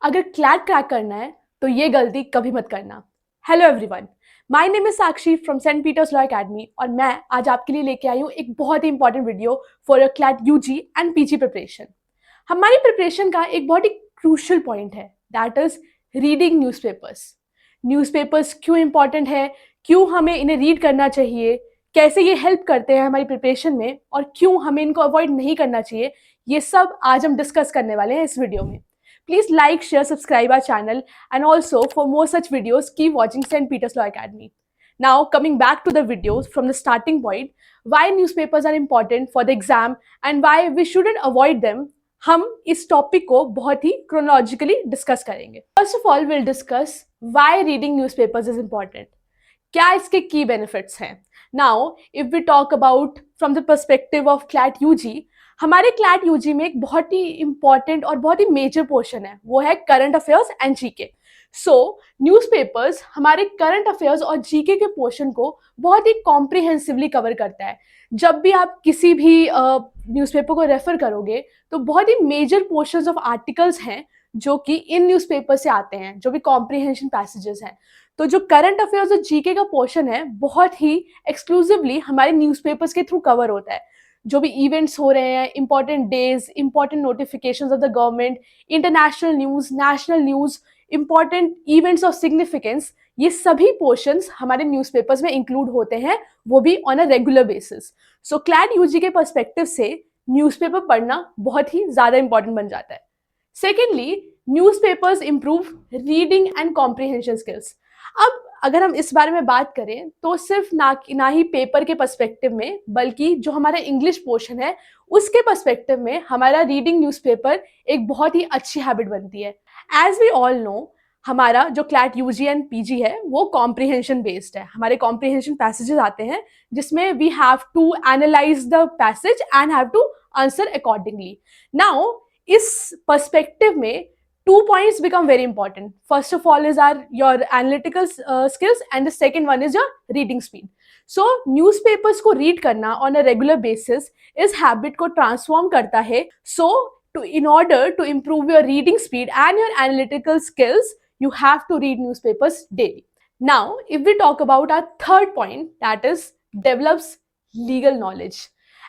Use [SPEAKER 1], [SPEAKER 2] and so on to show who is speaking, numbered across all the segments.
[SPEAKER 1] अगर CLAT crack करना है तो ये गलती कभी मत करना। Hello everyone, my name is Sakshi from Saint Peter's law academy और मैं आज आपके लिए लेके आई हूँ एक बहुत ही important video for your CLAT UG and PG preparation. हमारी प्रिपरेशन का एक बहुत ही क्रूशियल पॉइंट है, that is reading newspapers. Newspapers क्यों इंपॉर्टेंट है, क्यों हमें इन्हें रीड करना चाहिए, कैसे ये हेल्प करते हैं हमारी प्रिपरेशन में और क्यों हमें इनको अवॉइड नहीं करना चाहिए, ये सब आज हम डिस्कस करने वाले हैं इस वीडियो में। Please like, share, subscribe our channel, and also for more such videos, keep watching St. Peter's Law Academy. Now, coming back to the videos from the starting point, why newspapers are important for the exam and why we shouldn't avoid them, हम इस topic को बहुत ही chronologically discuss करेंगे। First of all will discuss why reading newspapers is important, क्या इसके की benefits हैं। Now if we talk about from the perspective of CLAT UG, हमारे क्लैट यूजी में एक बहुत ही इंपॉर्टेंट और बहुत ही मेजर पोर्शन है, वो है current affairs and GK. So newspapers हमारे करंट अफेयर्स और जीके के पोर्शन को बहुत ही कॉम्प्रिहेंसिवली कवर करता है। जब भी आप किसी भी न्यूज़पेपर को रेफर करोगे तो बहुत ही मेजर पोर्शंस ऑफ आर्टिकल्स हैं जो कि इन न्यूज़पेपर से आते हैं, जो भी कॉम्प्रिहेंशन पैसेजेस हैं। तो जो करंट अफेयर्स और जीके का पोर्शन है बहुत ही एक्सक्लूसिवली हमारे न्यूज़पेपर्स के थ्रू कवर होता है। जो भी इवेंट्स हो रहे हैं, important days, important notifications of the government, international news, national news, important events of significance, ये सभी पोर्शंस हमारे न्यूज़पेपर्स में इंक्लूड होते हैं, वो भी on a regular basis. So CLAT UG के पर्सपेक्टिव से न्यूज़पेपर पढ़ना बहुत ही ज़्यादा इंपॉर्टेंट बन जाता है। Secondly, newspapers improve reading and comprehension skills. अब अगर हम इस बारे में बात करें तो सिर्फ ना ही पेपर के पर्सपेक्टिव में, बल्कि जो हमारा इंग्लिश पोर्शन है उसके पर्सपेक्टिव में हमारा रीडिंग न्यूज़पेपर एक बहुत ही अच्छी हैबिट बनती है। एज वी ऑल नो, हमारा जो क्लैट यूजी एंड पीजी है वो कॉम्प्रिहेंशन बेस्ड है। हमारे कॉम्प्रिहेंशन पैसेजेस आते हैं जिसमें we have to analyse the passage and have to answer accordingly. Now इस पर्सपेक्टिव में 2 points become very important. First of all is your analytical skills and the second one is your reading speed. So newspapers को read करना on a regular basis इस habit को transform करता है। So in order to improve your reading speed and your analytical skills, you have to read newspapers daily. Now, if we talk about our third point, that is develops legal knowledge.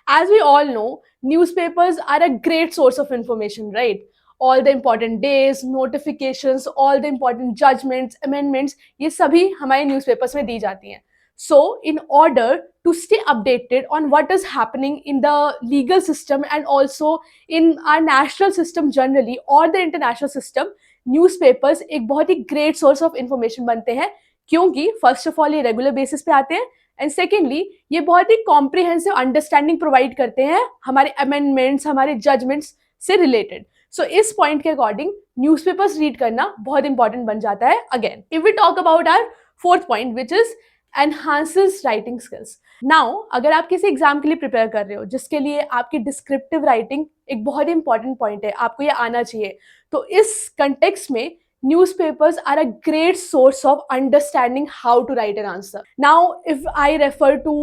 [SPEAKER 1] As we all know, newspapers are a great source of information, right? All the important days, notifications, all the important judgments, amendments, ये सभी हमारे newspapers में दी जाती हैं। So, in order to stay updated on what is happening in the legal system and also in our national system generally or the international system, newspapers एक बहुत ही great source of information बनते हैं, क्योंकि first of all ये regular basis पे आते हैं and secondly ये बहुत ही कॉम्प्रिहेंसिव अंडरस्टैंडिंग प्रोवाइड करते हैं हमारे अमेंडमेंट्स, हमारे जजमेंट्स से रिलेटेड। सो इस पॉइंट के अकॉर्डिंग न्यूज़पेपर्स रीड करना बहुत इंपॉर्टेंट बन जाता है। Again if we talk about our fourth point which is enhances writing skills. Now अगर आप किसी एग्जाम के लिए प्रिपेयर कर रहे हो जिसके लिए आपकी डिस्क्रिप्टिव राइटिंग एक बहुत ही इंपॉर्टेंट पॉइंट है, आपको ये आना चाहिए, तो इस कंटेक्स्ट में newspapers are a great source of understanding how to write an answer. Now, if I refer to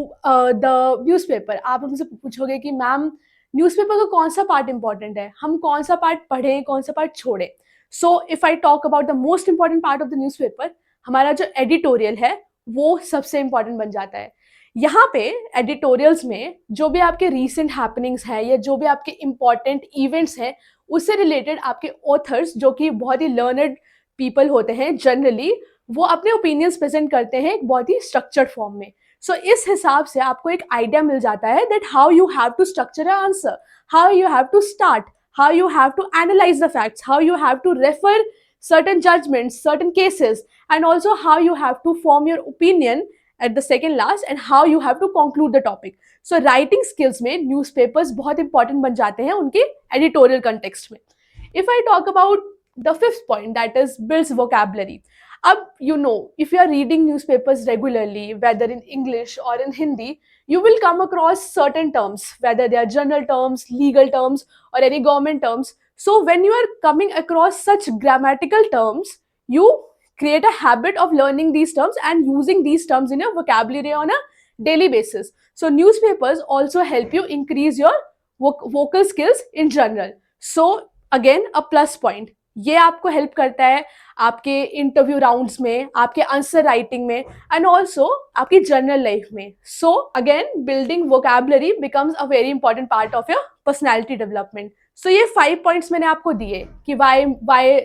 [SPEAKER 1] the newspaper, आप हमसे पूछोगे कि मैम न्यूज़पेपर का कौन सा पार्ट इंपॉर्टेंट है, हम कौन सा पार्ट पढ़ें, कौन सा पार्ट छोड़ें। So if I talk about the most important part of the newspaper, हमारा जो एडिटोरियल है वो सबसे इंपॉर्टेंट बन जाता है। यहाँ पे एडिटोरियल्स में जो भी आपके रीसेंट हैपनिंग्स हैं या जो भी आपके इंपॉर्टेंट इवेंट्स हैं उससे रिलेटेड आपके ऑथर्स, जो कि बहुत ही लर्नड पीपल होते हैं जनरली, वो अपने ओपिनियंस प्रेजेंट करते हैं एक बहुत ही स्ट्रक्चर्ड फॉर्म में। सो इस हिसाब से आपको एक आइडिया मिल जाता है that how you have to structure a answer, how you have to start, how you have to analyse the facts, how you have to refer certain judgments, certain cases, and also how you have to form your opinion at the second last and how you have to conclude the topic. So writing skills में newspapers बहुत important बन जाते हैं उनके editorial context में. If I talk about the fifth point, that is builds vocabulary. अब you know, if you are reading newspapers regularly, whether in English or in Hindi, you will come across certain terms, whether they are general terms, legal terms, or any government terms. So when you are coming across such grammatical terms, you create a habit of learning these terms and using these terms in your vocabulary on a daily basis. So newspapers also help you increase your vocal skills in general. So again, a plus point. ये आपको help करता है आपके interview rounds में, आपके answer writing में and also आपकी general life में. So again building vocabulary becomes a very important part of your personality development. So ये 5 पॉइंट्स मैंने आपको दिए कि why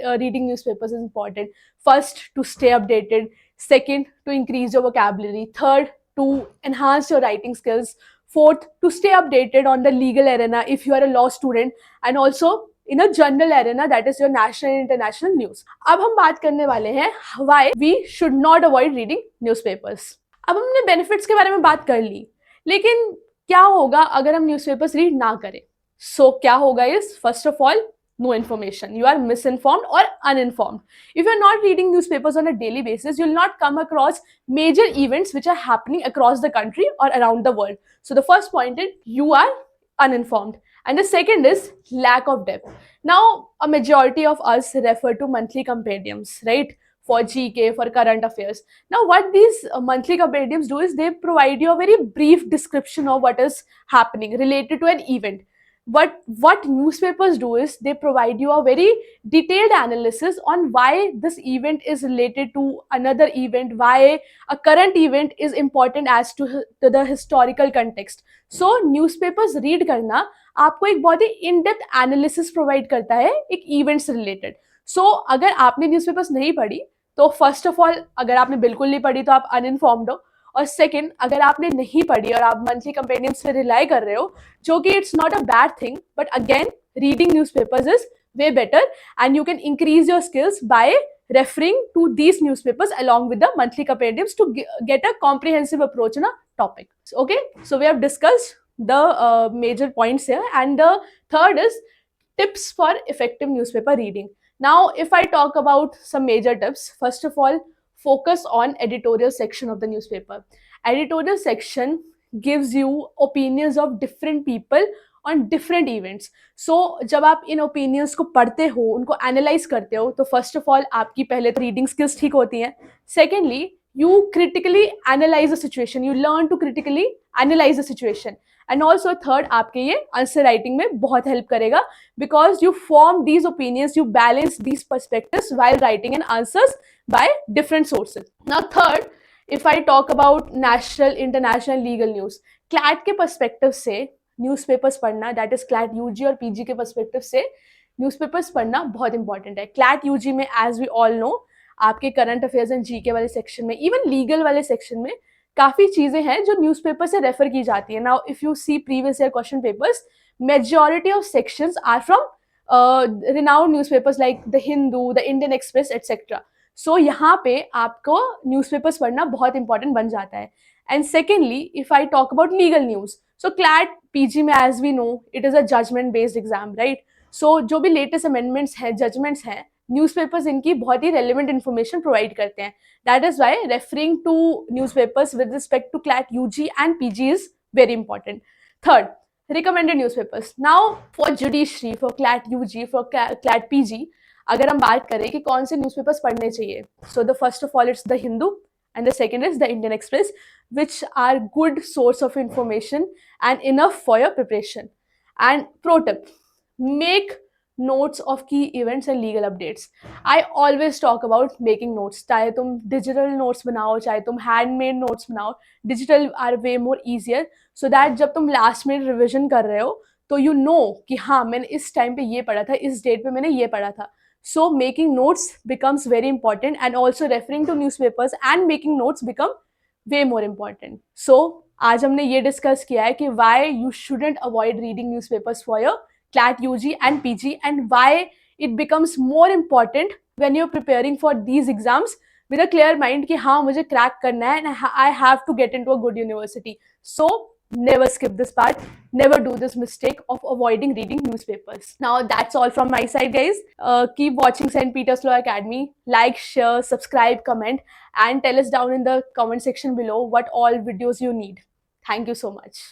[SPEAKER 1] reading news papers is important. First, to stay updated. Second, to increase your vocabulary. Third, to enhance your writing skills. Fourth, to stay updated on the legal arena if you are a law student, and also in a general arena, that is your national and international news. अब हम बात करने वाले हैं why we should not avoid reading newspapers. अब हमने benefits के बारे में बात कर ली, लेकिन क्या होगा अगर हम न्यूज़पेपर्स रीड ना करें? क्या होगा इस first of all, no information. You are misinformed or uninformed. If you are not reading newspapers on a daily basis, you will not come across major events which are happening across the country or around the world. So the first point is you are uninformed. And the second is lack of depth. Now, a majority of us refer to monthly compendiums, right? For GK, for current affairs. Now, what these monthly compendiums do is they provide you a very brief description of what is happening related to an event. What newspapers do is they provide you a very detailed analysis on why this event is related to another event, why a current event is important as to the historical context. So newspapers read करना आपको एक बहुत ही in depth analysis provide करता है एक event से related. सो अगर आपने न्यूज़पेपर्स नहीं पढ़ी तो फर्स्ट ऑफ ऑल, अगर आपने बिल्कुल नहीं पढ़ी तो आप अनइन्फॉर्म्ड हो. और सेकंड, अगर आपने नहीं पढ़ी और आप मंथली कंपेनियंस पे रिलाई कर रहे हो, जो कि it's not a bad thing, but again reading newspapers is way better, and you can increase your skills by referring to these newspapers along with the monthly compendiums to get a comprehensive approach on a topic. Okay, so we have discussed the major points here, and the third is tips for effective newspaper reading. Now if I talk about some major tips, first of all, focus on editorial section of the newspaper. Editorial section gives you opinions of different people on different events. So जब आप इन opinions को पढ़ते हो, उनको analyze करते हो, तो first of all आपकी पहले तो reading skills ठीक होती हैं. Secondly, you critically analyze the situation. You learn to critically analyze the situation. And also third, आपके ये answer writing में बहुत help करेगा, because you form these opinions, you balance these perspectives while writing an answers by different sources. Now third, if I talk about national, international legal news, CLAT के perspective से newspapers पढ़ना, that is CLAT UG और PG के perspective से newspapers पढ़ना बहुत important है. CLAT UG में एज वी ऑल नो आपके करंट अफेयर्स एंड जीके वाले सेक्शन में, इवन लीगल वाले सेक्शन में काफ़ी चीज़ें हैं जो न्यूज़पेपर से रेफर की जाती है. Now if you see previous year question papers, majority of sections are from renowned newspapers like the Hindu, the Indian Express etcetera. So यहाँ पे आपको न्यूज़पेपर्स पढ़ना बहुत इंपॉर्टेंट बन जाता है. And secondly, if I talk about legal news, so CLAT PG में as we know it is a judgement based exam, right? So जो भी लेटेस्ट अमेंडमेंट्स हैं, जजमेंट्स हैं, न्यूज़पेपर्स इनकी बहुत ही रेलिवेंट इन्फॉर्मेशन प्रोवाइड करते हैं. That is why referring to newspapers with respect to CLAT UG and PG is very important. Third, recommended newspapers. Now for judiciary, for CLAT UG, for CLAT PG, अगर हम बात करें कि कौन से newspapers पढ़ने चाहिए, so the first of all it's the Hindu and the second is the Indian Express, which are good source of information and enough for your preparation. And pro tip, make notes of key events and legal updates. I always talk about making notes. चाहे तुम digital notes बनाओ, चाहे तुम handmade notes बनाओ, digital are way more easier, so that जब तुम last minute revision कर रहे हो तो you know कि हाँ मैंने इस टाइम पे ये पढ़ा था, इस डेट पे मैंने ये पढ़ा था. So making notes becomes very important, and also referring to newspapers and making notes become way more important. So आज हमने ये डिस्कस किया है कि why you shouldn't avoid reading newspapers for your CLAT UG and PG, and why it becomes more important when you're preparing for these exams with a clear mind कि हाँ मुझे crack करना है and I have to get into a good university. So never skip this part, never do this mistake of avoiding reading newspapers. Now that's all from my side, guys. Keep watching St. Peter's Law Academy. Like, share, subscribe, comment, and tell us down in the comment section below what all videos you need. Thank you so much.